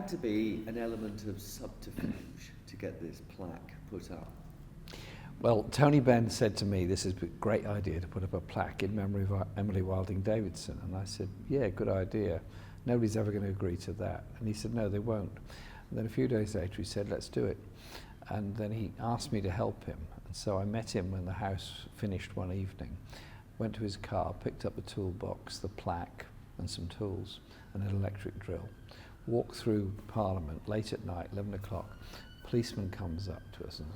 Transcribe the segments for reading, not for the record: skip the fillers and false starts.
to be an element of subterfuge to get this plaque put up. Well, Tony Benn said to me, this is a great idea to put up a plaque in memory of Emily Wilding Davison. And I said, yeah, good idea. Nobody's ever going to agree to that. And he said, no, they won't. And then a few days later he said, let's do it. And then he asked me to help him. And so I met him when the house finished one evening, went to his car, picked up the toolbox, the plaque and some tools and an electric drill, walked through Parliament late at night, 11 o'clock. Policeman comes up to us and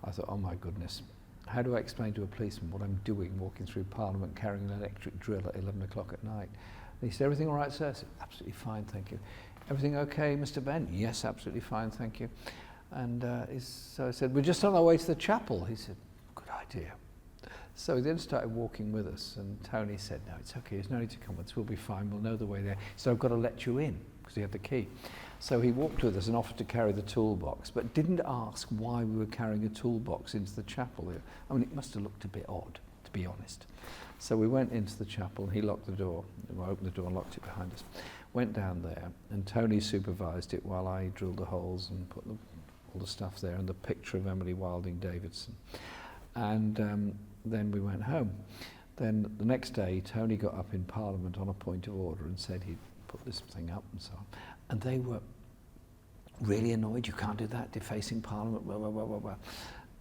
I thought, oh my goodness, how do I explain to a policeman what I'm doing walking through Parliament carrying an electric drill at 11 o'clock at night? And he said, everything all right, sir? I said, absolutely fine, thank you. Everything okay, Mr. Benn? Yes, absolutely fine, thank you. And so I said, we're just on our way to the chapel. He said, good idea. So he then started walking with us, and Tony said, no, it's okay, there's no need to come with us, we'll be fine, we'll know the way there. So I've got to let you in, because he had the key. So he walked with us and offered to carry the toolbox, but didn't ask why we were carrying a toolbox into the chapel. I mean, it must have looked a bit odd, to be honest. So we went into the chapel, and he locked the door. I opened the door and locked it behind us. Went down there, and Tony supervised it while I drilled the holes and put all the stuff there, and the picture of Emily Wilding Davison. And then we went home. Then the next day, Tony got up in Parliament on a point of order and said he'd put this thing up and so on. And they were really annoyed. You can't do that, defacing Parliament, blah, blah, blah, blah,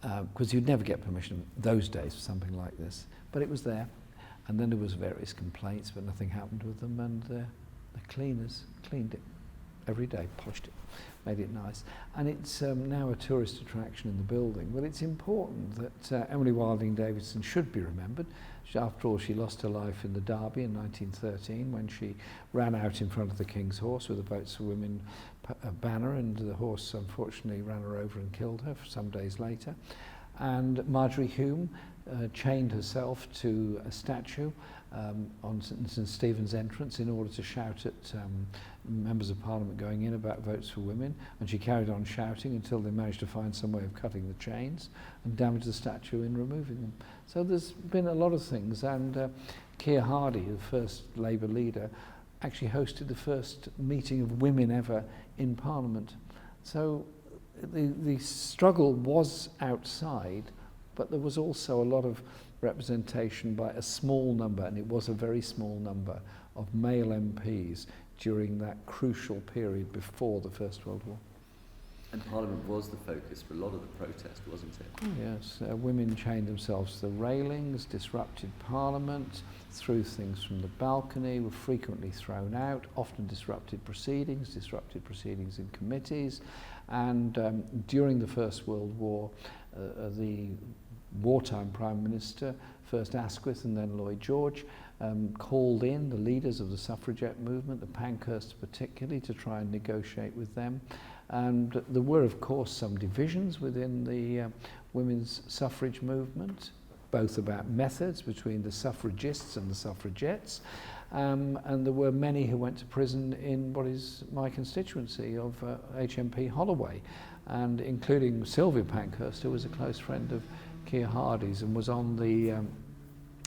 blah. Because you'd never get permission those days for something like this. But it was there. And then there was various complaints, but nothing happened with them. And the cleaners cleaned it every day, polished it, made it nice. And it's now a tourist attraction in the building. Well, it's important that Emily Wilding Davison should be remembered. After all, she lost her life in the Derby in 1913 when she ran out in front of the King's horse with a Votes for Women banner, and the horse unfortunately ran her over and killed her some days later. And Marjorie Hume chained herself to a statue on St Stephen's entrance in order to shout at members of Parliament going in about votes for women, and she carried on shouting until they managed to find some way of cutting the chains and damage the statue in removing them. So there's been a lot of things, and Keir Hardie, the first Labour leader, actually hosted the first meeting of women ever in Parliament. So the struggle was outside, but there was also a lot of representation by a small number, and it was a very small number, of male MPs during that crucial period before the First World War. And Parliament was the focus for a lot of the protest, wasn't it? Oh, yes, women chained themselves to the railings, disrupted Parliament, threw things from the balcony, were frequently thrown out, often disrupted proceedings in committees. And during the First World War, the wartime Prime Minister, first Asquith and then Lloyd George, called in the leaders of the suffragette movement, the Pankhursts particularly, to try and negotiate with them. And there were, of course, some divisions within the women's suffrage movement, both about methods between the suffragists and the suffragettes. And there were many who went to prison in what is my constituency of HMP Holloway, and including Sylvia Pankhurst, who was a close friend of Keir Hardie's and was on the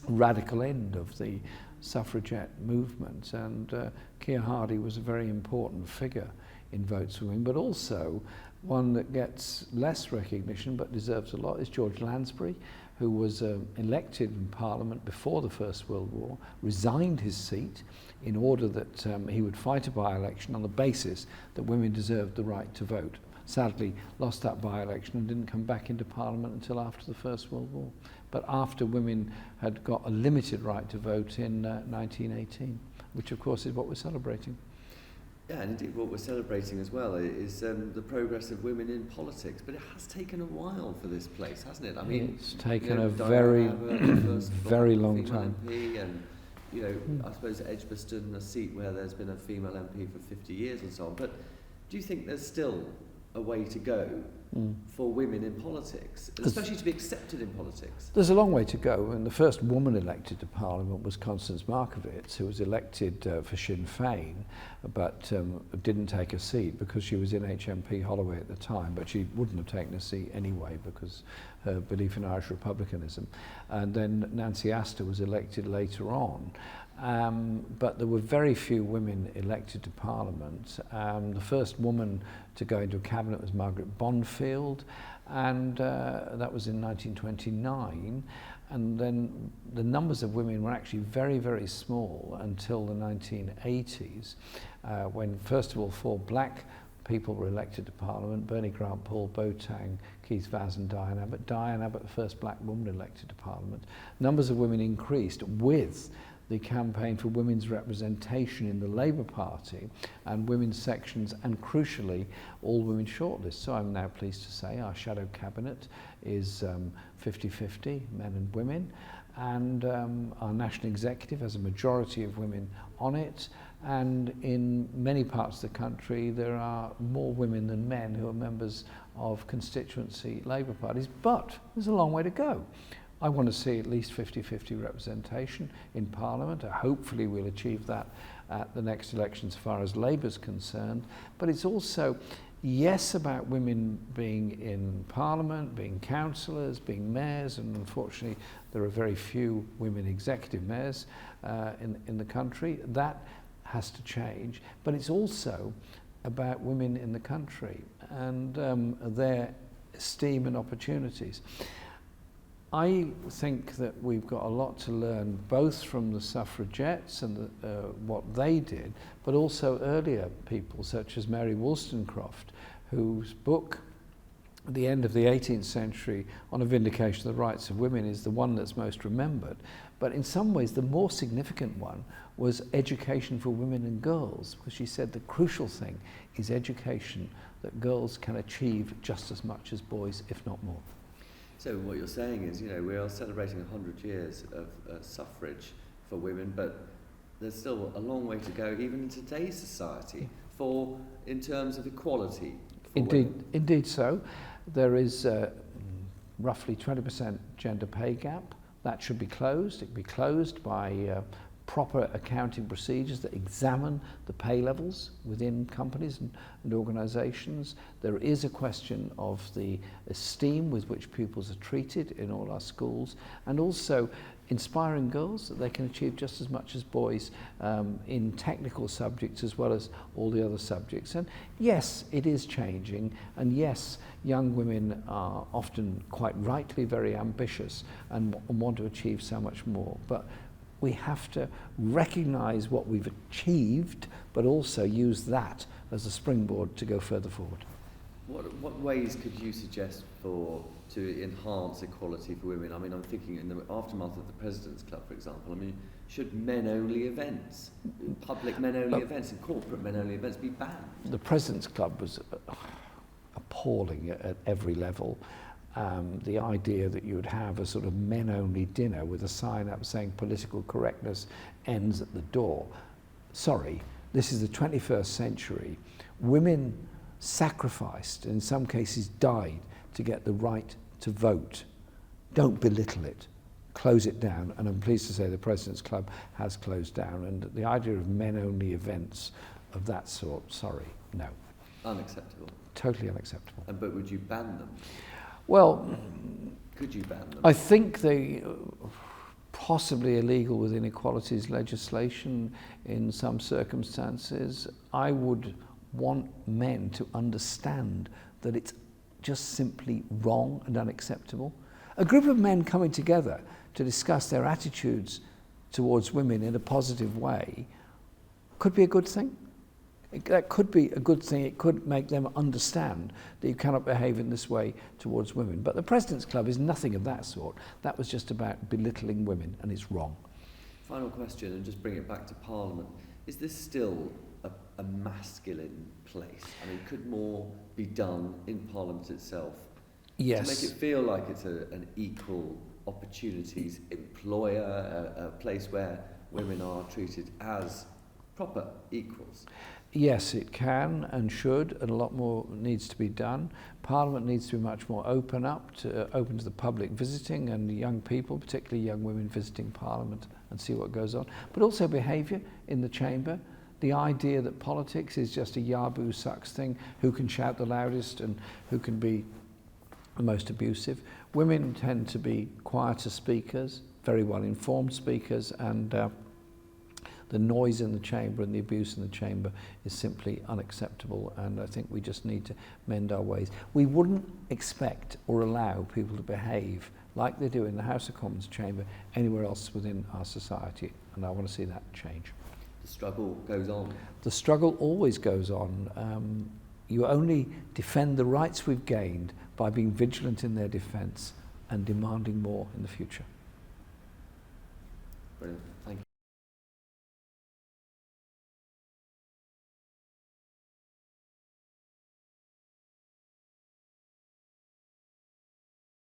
radical end of the suffragette movement. And Keir Hardie was a very important figure in Votes for Women, but also one that gets less recognition but deserves a lot is George Lansbury, who was elected in Parliament before the First World War, resigned his seat in order that he would fight a by-election on the basis that women deserved the right to vote. Sadly, lost that by-election and didn't come back into Parliament until after the First World War. But after women had got a limited right to vote in 1918, which of course is what we're celebrating. Yeah, and indeed what we're celebrating as well is the progress of women in politics. But it has taken a while for this place, hasn't it? I mean, it's taken a very, very long time. MP and, you know, I suppose Edgbaston, a seat where there's been a female MP for 50 years and so on. But do you think there's still a way to go for women in politics, especially to be accepted in politics? There's a long way to go, and the first woman elected to Parliament was Constance Markovitz, who was elected for Sinn Féin, but didn't take a seat because she was in HMP Holloway at the time, but she wouldn't have taken a seat anyway because her belief in Irish republicanism. And then Nancy Astor was elected later on, but there were very few women elected to Parliament. The first woman to go into a cabinet was Margaret Bonfield, and that was in 1929. And then the numbers of women were actually very, very small until the 1980s, when first of all 4 black people were elected to Parliament: Bernie Grant, Paul Boateng, Keith Vaz and Diane Abbott. Diane Abbott, the first black woman elected to Parliament. Numbers of women increased with the campaign for women's representation in the Labour Party and women's sections, and crucially all women shortlists. So I'm now pleased to say our shadow cabinet is 50-50 men and women, and our national executive has a majority of women on it, and in many parts of the country there are more women than men who are members of constituency Labour parties, but there's a long way to go. I want to see at least 50-50 representation in Parliament. Hopefully we'll achieve that at the next election as far as Labour's concerned. But it's also, yes, about women being in Parliament, being councillors, being mayors, and unfortunately there are very few women executive mayors in the country. That has to change. But it's also about women in the country and their esteem and opportunities. I think that we've got a lot to learn, both from the suffragettes and what they did, but also earlier people such as Mary Wollstonecraft, whose book at the end of the 18th century on a vindication of the rights of women is the one that's most remembered. But in some ways the more significant one was education for women and girls, because she said the crucial thing is education that girls can achieve just as much as boys, if not more. So what you're saying is, you know, we are celebrating 100 years of suffrage for women, but there's still a long way to go, even in today's society, in terms of equality for women. Indeed so. There is roughly 20% gender pay gap. That should be closed. It can be closed by proper accounting procedures that examine the pay levels within companies and organisations. There is a question of the esteem with which pupils are treated in all our schools, and also inspiring girls that they can achieve just as much as boys in technical subjects as well as all the other subjects. And yes, it is changing, and yes, young women are often quite rightly very ambitious and want to achieve so much more. But we have to recognise what we've achieved, but also use that as a springboard to go further forward. What ways could you suggest to enhance equality for women? I mean, I'm thinking in the aftermath of the President's Club, for example. I mean, should men-only events, public men-only events and corporate men-only events be banned? The President's Club was appalling at every level. The idea that you would have a sort of men-only dinner with a sign up saying political correctness ends at the door. Sorry, this is the 21st century. Women sacrificed, and in some cases died, to get the right to vote. Don't belittle it. Close it down, and I'm pleased to say the President's Club has closed down, and the idea of men-only events of that sort, sorry, no. Unacceptable. Totally unacceptable. But would you ban them? Well, could you ban them? I think they possibly illegal with inequalities legislation in some circumstances. I would want men to understand that it's just simply wrong and unacceptable. A group of men coming together to discuss their attitudes towards women in a positive way could be a good thing. That could be a good thing. It could make them understand that you cannot behave in this way towards women. But the President's Club is nothing of that sort. That was just about belittling women, and it's wrong. Final question, and just bring it back to Parliament. Is this still a masculine place? I mean, could more be done in Parliament itself? Yes. To make it feel like it's an equal opportunities employer, a place where women are treated as proper equals? Yes, it can and should, and a lot more needs to be done. Parliament needs to be much more open to the public visiting, and young people, particularly young women, visiting Parliament and see what goes on. But also behaviour in the chamber. The idea that politics is just a yaboo sucks thing, who can shout the loudest and who can be the most abusive. Women tend to be quieter speakers, very well informed speakers, and the noise in the chamber and the abuse in the chamber is simply unacceptable, and I think we just need to mend our ways. We wouldn't expect or allow people to behave like they do in the House of Commons chamber anywhere else within our society, and I want to see that change. The struggle goes on. The struggle always goes on. You only defend the rights we've gained by being vigilant in their defence and demanding more in the future. Brilliant. Thank you.